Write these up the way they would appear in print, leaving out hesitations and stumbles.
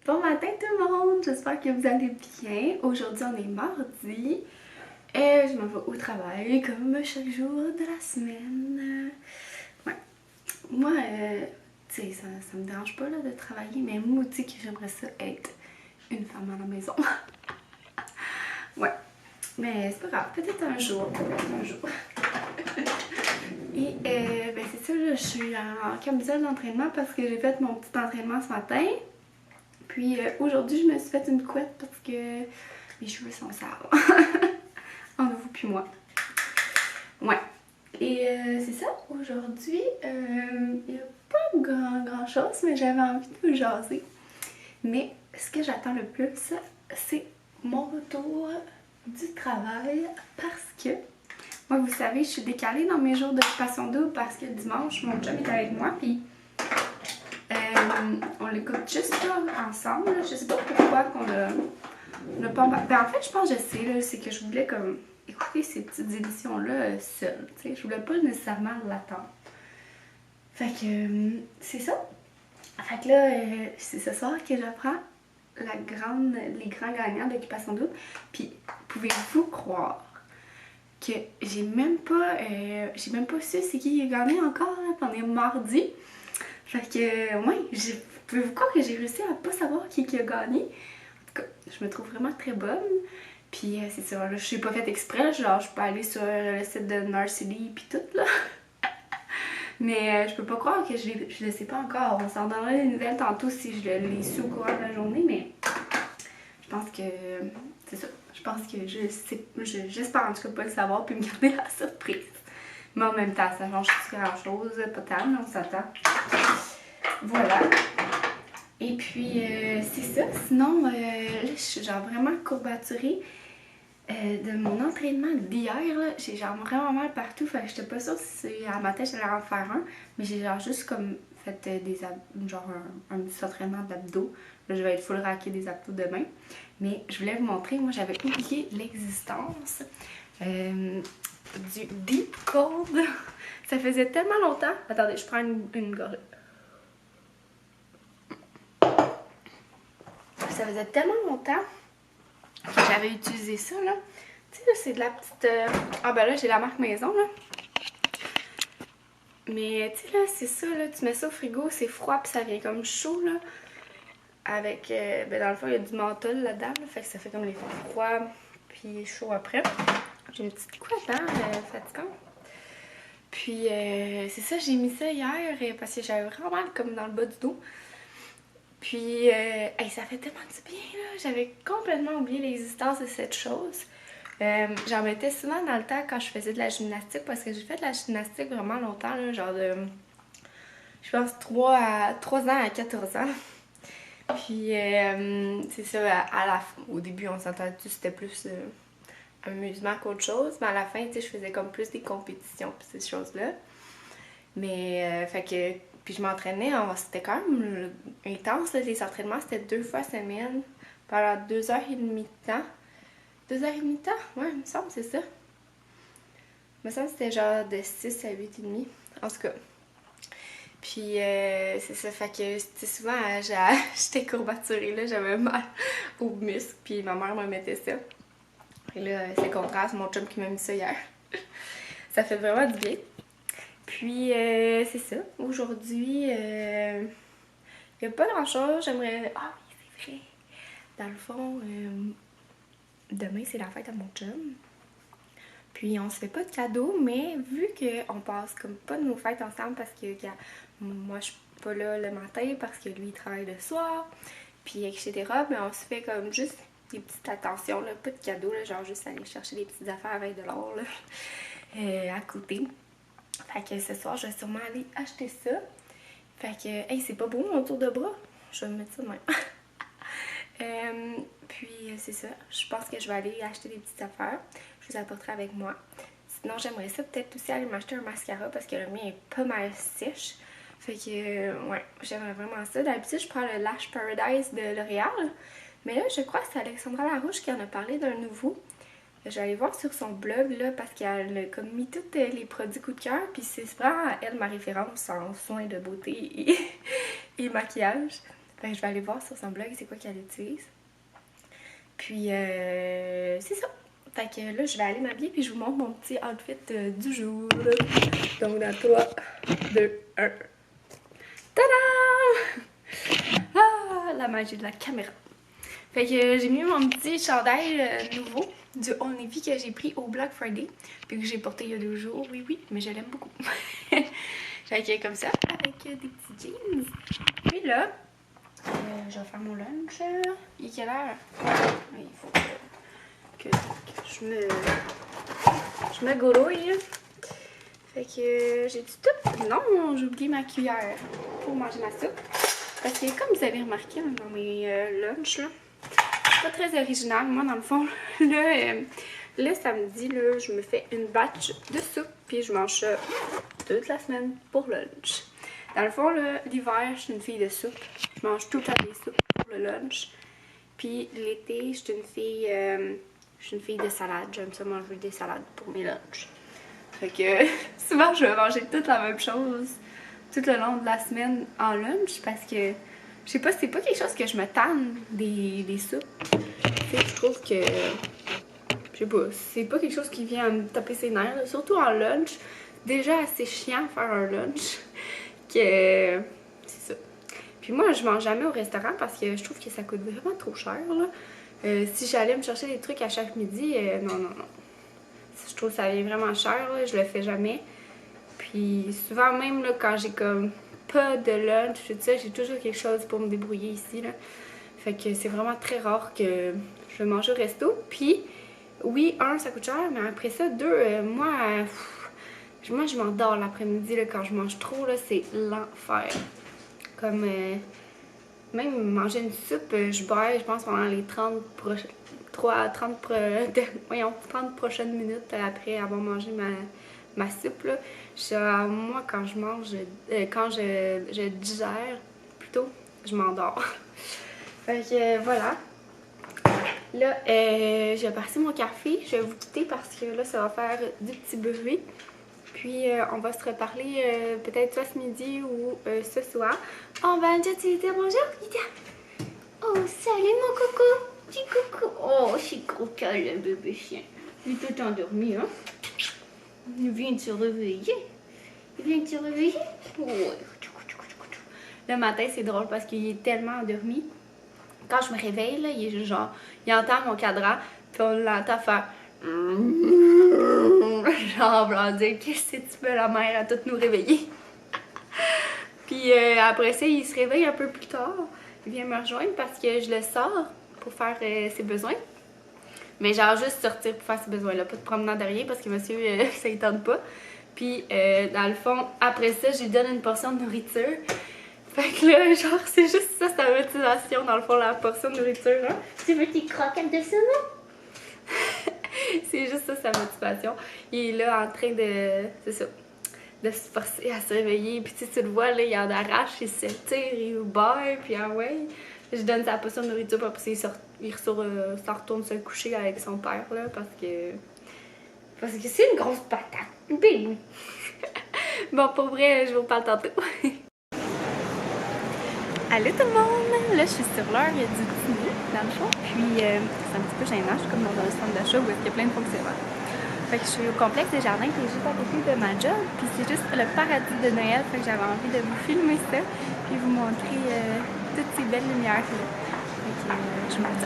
Bon matin tout le monde, j'espère que vous allez bien. Aujourd'hui on est mardi et je m'en vais au travail comme chaque jour de la semaine. Ouais. Moi, tu sais, ça me dérange pas là, de travailler, mais moi aussi que j'aimerais ça être une femme à la maison. Ouais, mais c'est pas grave, peut-être un jour, Et ben c'est ça, là, je suis en camisole d'entraînement parce que j'ai fait mon petit entraînement ce matin. Puis aujourd'hui, je me suis fait une couette parce que mes cheveux sont sales. Entre vous puis moi. Ouais. Et c'est ça, aujourd'hui, il n'y a pas grand chose, mais j'avais envie de vous jaser. Mais ce que j'attends le plus, c'est mon retour du travail parce que, moi vous savez, je suis décalée dans mes jours d'occupation double parce que dimanche, mon chum est avec moi, puis on l'écoute juste là, ensemble. Là. Je sais pas pourquoi qu'on a pas... Ben, en fait, je pense que je sais, là, c'est que je voulais comme écouter ces petites émissions-là seule. Je voulais pas nécessairement l'attendre. Fait que c'est ça. Fait que là, c'est ce soir que j'apprends les grands gagnants d'Occupation Double. Puis, pouvez-vous croire que j'ai même pas su c'est qui a gagné encore, là, on est mardi. Fait que, ouais, pouvez-vous croire que j'ai réussi à pas savoir qui a gagné? En tout cas, je me trouve vraiment très bonne. Puis c'est ça, là, je suis pas fait exprès, genre je peux aller sur le site de Narcity pis tout, là. Mais je peux pas croire que je le sais pas encore. On s'en donnera des nouvelles tantôt si je l'ai su au courant de la journée, mais je pense que c'est ça. Je pense que j'espère en tout cas pas le savoir puis me garder la surprise. Mais en même temps, ça change pas grand chose, pas tant, on s'attend. Voilà. Et puis, c'est ça. Sinon, là, je suis genre vraiment courbaturée de mon entraînement d'hier. J'ai genre vraiment mal partout. Fait que j'étais pas sûre si à ma tête j'allais en faire un. Mais j'ai genre juste comme fait un petit entraînement d'abdos. Là, je vais être full raquée des abdos demain. Mais je voulais vous montrer, moi j'avais oublié l'existence du Deep Cold. Ça faisait tellement longtemps. Attendez, je prends une gorgée. Ça faisait tellement longtemps que j'avais utilisé ça, là. Tu sais, là, c'est de la petite... Ah, ben là, j'ai la marque maison, là. Mais, tu sais, là, c'est ça, là. Tu mets ça au frigo, c'est froid, puis ça vient comme chaud, là. Avec... ben, dans le fond, il y a du menthol là-dedans, là. Fait que ça fait comme l'effet froid, puis chaud après. J'ai une petite couette, hein, fatigante. Puis, c'est ça, j'ai mis ça hier, parce que j'avais vraiment mal, comme dans le bas du dos. Puis, ça fait tellement du bien, là. J'avais complètement oublié l'existence de cette chose. J'en mettais souvent dans le temps quand je faisais de la gymnastique, parce que j'ai fait de la gymnastique vraiment longtemps, là, genre de, je pense, 3 ans à 14 ans. Puis, c'est ça, au début, on s'entend-tu, c'était plus amusement qu'autre chose, mais à la fin, tu sais, je faisais comme plus des compétitions, puis ces choses-là. Mais, fait que... Puis je m'entraînais, c'était quand même intense, là, les entraînements, c'était 2 fois semaine, pendant 2h30 de temps. 2h30 de temps? Ouais, il me semble, c'est ça. Il me semble que c'était genre de 6 à 8h30, en tout cas. Puis c'est ça, fait que souvent, j'étais courbaturée, là, j'avais mal aux muscles, puis ma mère me mettait ça. Et là, c'est le contraire, c'est mon chum qui m'a mis ça hier. Ça fait vraiment du bien. Puis, c'est ça. Aujourd'hui, il n'y a pas grand-chose. J'aimerais... Ah oui, c'est vrai. Dans le fond, demain, c'est la fête à mon chum. Puis, on se fait pas de cadeaux, mais vu qu'on passe comme pas de nos fêtes ensemble parce que moi, je suis pas là le matin parce que lui, il travaille le soir, puis etc. Mais on se fait comme juste des petites attentions, là, pas de cadeaux, là, genre juste aller chercher des petites affaires avec de l'or, là, à côté. Fait que ce soir, je vais sûrement aller acheter ça. Fait que, hey, c'est pas beau mon tour de bras? Je vais me mettre ça de même. Puis, c'est ça. Je pense que je vais aller acheter des petites affaires. Je vous apporterai avec moi. Sinon, j'aimerais ça peut-être aussi aller m'acheter un mascara parce que le mien est pas mal sèche. Fait que, ouais, j'aimerais vraiment ça. D'habitude, je prends le Lash Paradise de L'Oréal. Mais là, je crois que c'est Alexandra Larouche qui en a parlé d'un nouveau. Je vais aller voir sur son blog, là, parce qu'elle a comme mis tous les produits coup de cœur, puis c'est vraiment, elle, ma référence en soins de beauté et maquillage. Fait que je vais aller voir sur son blog c'est quoi qu'elle utilise. Puis c'est ça. Fait que là, je vais aller m'habiller puis je vous montre mon petit outfit du jour. Donc dans 3, 2, 1. Tada! Ah, la magie de la caméra. Fait que j'ai mis mon petit chandail nouveau du Only que j'ai pris au Black Friday. Puis que j'ai porté il y a 2 jours. Oui, oui, mais je l'aime beaucoup. Fait que comme ça, avec des petits jeans. Puis là, je vais faire mon lunch. Il est quelle heure? Il faut que je me gourouille. Fait que j'ai du tout. Non, j'ai oublié ma cuillère pour manger ma soupe. Parce que comme vous avez remarqué dans mes lunchs, là, c'est pas très original. Moi, dans le fond, le samedi, là, je me fais une batch de soupe. Puis je mange ça toute la semaine pour le lunch. Dans le fond, l'hiver, je suis une fille de soupe. Je mange tout le temps des soupes pour le lunch. Puis l'été, je suis une fille de salade. J'aime ça manger des salades pour mes lunchs. Fait que souvent, je vais manger toute la même chose tout le long de la semaine en lunch parce que, je sais pas, c'est pas quelque chose que je me tanne des soupes. Tu sais, je trouve que, je sais pas, c'est pas quelque chose qui vient à me taper ses nerfs, là. Surtout en lunch. Déjà assez chiant faire un lunch que c'est ça. Puis moi, je mange jamais au restaurant parce que je trouve que ça coûte vraiment trop cher, là. Si j'allais me chercher des trucs à chaque midi, non. Je trouve que ça vient vraiment cher, là. Je le fais jamais. Puis souvent même, là, quand j'ai comme pas de lunch, tout ça, j'ai toujours quelque chose pour me débrouiller ici, là. Fait que c'est vraiment très rare que je vais manger au resto. Puis, oui, ça coûte cher, mais après ça, moi, je m'endors l'après-midi, là, quand je mange trop, là, c'est l'enfer. Comme, même manger une soupe, je bois, je pense, pendant les 30 prochaines minutes après avoir mangé ma soupe, là. Moi, quand je mange, quand je digère, plutôt, je m'endors. Fait que, voilà. Là, je vais passer mon café. Je vais vous quitter parce que là, ça va faire du petit bruit. Puis, on va se reparler peut-être soit ce midi ou ce soir. On va déjà te dire bonjour, Lydia. Oh, salut mon coco. Petit coucou. Oh, c'est coquin le bébé chien. Il est tout endormi, hein? Il vient de se réveiller. Oh. Le matin, c'est drôle parce qu'il est tellement endormi. Quand je me réveille, là, il est juste genre, il entend mon cadran, puis on l'entend faire genre, blanc dire, qu'est-ce que tu fais, la mère, à tout nous réveiller. Puis après ça, il se réveille un peu plus tard. Il vient me rejoindre parce que je le sors pour faire ses besoins. Mais genre juste sortir pour faire ses besoins, là, pas de promenade derrière parce que monsieur, ça ne tente pas. Puis dans le fond, après ça, je lui donne une portion de nourriture. Fait que là, genre, c'est juste ça, sa motivation, dans le fond, la portion de nourriture, hein. Tu veux tes croquettes de saumon? C'est juste ça, sa motivation. Il est là en train de, c'est ça, de se forcer à se réveiller. Puis tu le vois, là, il en arrache, il s'étire, il baille, puis ah ouais. Je donne sa portion de nourriture, puis après il retourne se coucher avec son père, là, parce que c'est une grosse patate. Bébé. Bon, pour vrai, je vous parle tantôt. Allô tout le monde! Là, je suis sur l'heure du dîner, dans le fond, puis c'est un petit peu gênant, je suis comme dans un centre d'achat où il y a plein de fonctionnaires. Fait que je suis au complexe des jardins qui est juste à côté de ma job, puis c'est juste le paradis de Noël, fait que j'avais envie de vous filmer ça, puis vous montrer toutes ces belles lumières-là. Fait que je vous dis.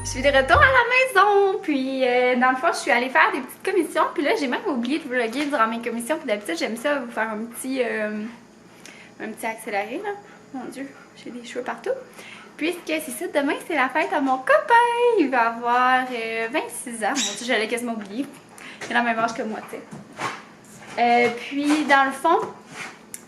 Je suis de retour à la maison, puis dans le fond, je suis allée faire des petites commissions, puis là, j'ai même oublié de vlogger durant mes commissions, puis d'habitude, j'aime ça vous faire un petit accéléré, là. Mon Dieu, j'ai des cheveux partout. puisque c'est ça, demain c'est la fête à mon copain. Il va avoir 26 ans. Mon Dieu, j'allais quasiment oublier. Il a la même âge que moi, tu sais. Puis dans le fond,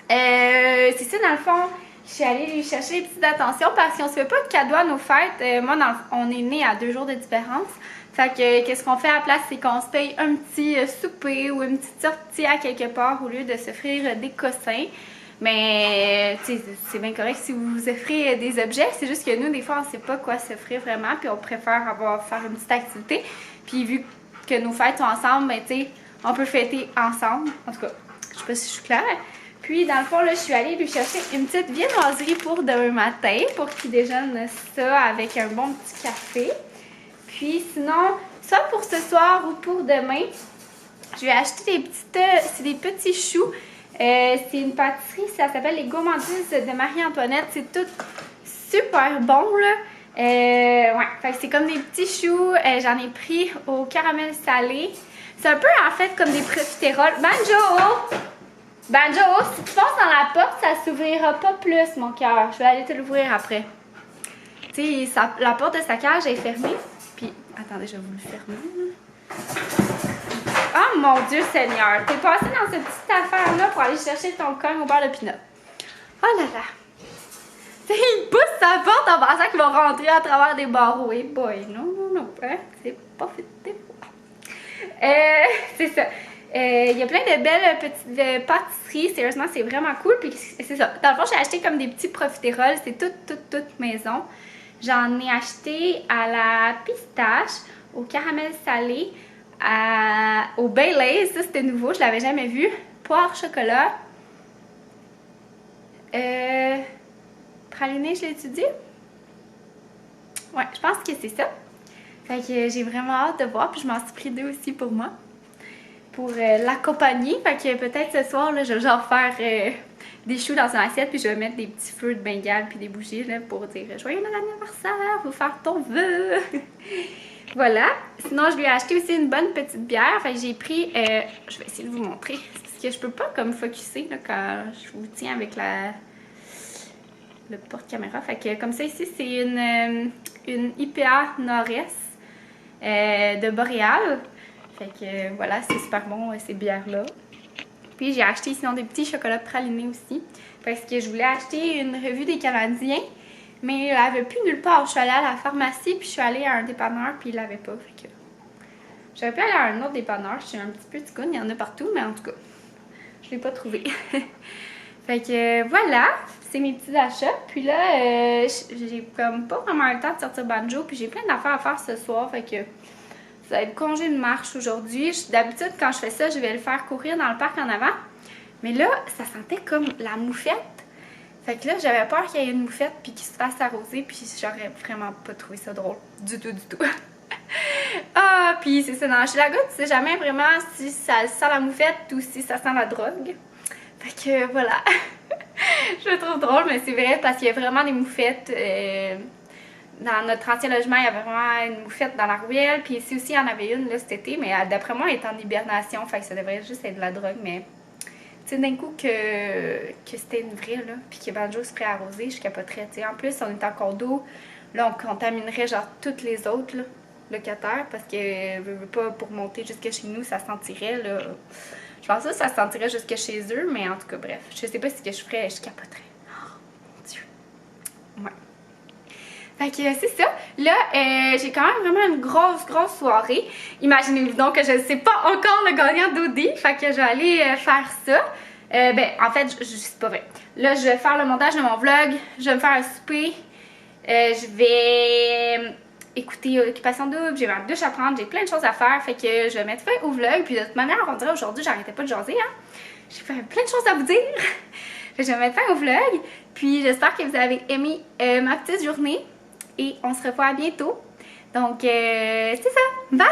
c'est ça, dans le fond, je suis allée lui chercher des petites attentions parce qu'on se fait pas de cadeaux à nos fêtes. Moi, on est nés à 2 jours de différence. Fait que qu'est-ce qu'on fait à la place, c'est qu'on se paye un petit souper ou une petite sortie à quelque part au lieu de s'offrir des cossins. Mais c'est bien correct si vous vous offrez des objets. C'est juste que nous, des fois, on sait pas quoi s'offrir vraiment. Puis on préfère faire une petite activité. Puis vu que nos fêtes sont ensemble, ben tu sais, on peut fêter ensemble. En tout cas, je sais pas si je suis claire. Puis dans le fond, là, je suis allée lui chercher une petite viennoiserie pour demain matin. Pour qu'il déjeune ça avec un bon petit café. Puis sinon, soit pour ce soir ou pour demain, je vais acheter des petits choux. C'est une pâtisserie, ça s'appelle les gourmandises de Marie-Antoinette. C'est tout super bon, là. Ouais, fait que c'est comme des petits choux. J'en ai pris au caramel salé. C'est un peu, en fait, comme des profiteroles. Banjo, si tu passes dans la porte, ça s'ouvrira pas plus, mon cœur. Je vais aller te l'ouvrir après. Tu sais, la porte de sa cage est fermée. Puis, attendez, je vais vous le fermer. Oh mon Dieu Seigneur, t'es passé dans cette petite affaire-là pour aller chercher ton cogne au beurre de pinot. Oh là là. T'sais, il pousse sa porte en pensant qu'il va rentrer à travers des barreaux. Hey boy, non, hein? C'est pas fait de c'est ça. Il y a plein de belles petites pâtisseries. Sérieusement, c'est vraiment cool. Puis c'est ça. Dans le fond, j'ai acheté comme des petits profiteroles. C'est toute maison. J'en ai acheté à la pistache, au caramel salé, au Baileys. Ça, c'était nouveau. Je l'avais jamais vu. Poire chocolat. Praliné, je l'ai étudié. Ouais, je pense que c'est ça. Fait que j'ai vraiment hâte de voir. Puis je m'en suis pris 2 aussi pour moi. Pour l'accompagner. Fait que peut-être ce soir, là, je vais genre faire des choux dans une assiette. Puis je vais mettre des petits feux de Bengale puis des bougies là, pour dire joyeux anniversaire, faut faire ton vœu. Voilà. Sinon, je lui ai acheté aussi une bonne petite bière. Fait que j'ai pris, je vais essayer de vous montrer. Parce que je peux pas comme focusser là, quand je vous tiens avec le porte-caméra. Fait que comme ça ici, c'est une IPA Nord-Est de Boréal. Fait que voilà, c'est super bon ces bières-là. Puis j'ai acheté sinon des petits chocolats pralinés aussi. Parce que je voulais acheter une revue des Canadiens. Mais il l'avait plus nulle part. Je suis allée à la pharmacie puis je suis allée à un dépanneur puis il l'avait pas. Fait que j'aurais pu aller à un autre dépanneur. Je suis un petit peu ticoune, il y en a partout, mais en tout cas, je l'ai pas trouvé. Fait que voilà, c'est mes petits achats. Puis là, j'ai comme pas vraiment le temps de sortir banjo. Puis j'ai plein d'affaires à faire ce soir. Fait que ça va être congé de marche aujourd'hui. D'habitude, quand je fais ça, je vais le faire courir dans le parc en avant. Mais là, ça sentait comme la moufette. Fait que là, j'avais peur qu'il y ait une moufette puis qu'il se fasse arroser. Puis j'aurais vraiment pas trouvé ça drôle. Du tout. Ah, puis c'est ça, dans chez la goutte, tu sais jamais vraiment si ça sent la moufette ou si ça sent la drogue. Fait que voilà. Je le trouve drôle, mais c'est vrai parce qu'il y a vraiment des moufettes. Dans notre ancien logement, il y avait vraiment une moufette dans la ruelle. Puis ici aussi, il y en avait une là, cet été. Mais d'après moi, elle est en hibernation. Fait que ça devrait juste être de la drogue. Mais tu sais, d'un coup que c'était une vraie, là. Puis que Banjo se ferait arroser, je capoterais. Tu sais, en plus, on est en condo. Là, on contaminerait genre toutes les autres là, locataires. Parce que veut pas pour monter jusque chez nous, ça sentirait là. Je pense que ça se sentirait jusque chez eux. Mais en tout cas, bref. Je sais pas ce que je ferais. Je capoterais. Oh mon Dieu. Ouais. Fait que c'est ça. Là, j'ai quand même vraiment une grosse soirée. Imaginez-vous donc que je ne sais pas encore le gagnant d'Audi. Fait que je vais aller faire ça. Ben, en fait, c'est pas vrai. Là, je vais faire le montage de mon vlog. Je vais me faire un souper. Je vais écouter Occupation Double. J'ai ma douche à prendre. J'ai plein de choses à faire. Fait que je vais mettre fin au vlog. Puis de toute manière, on dirait aujourd'hui, j'arrêtais pas de jaser. Hein? J'ai fait plein de choses à vous dire. Fait que je vais mettre fin au vlog. Puis j'espère que vous avez aimé ma petite journée. Et on se revoit bientôt. Donc, c'est ça. Bye!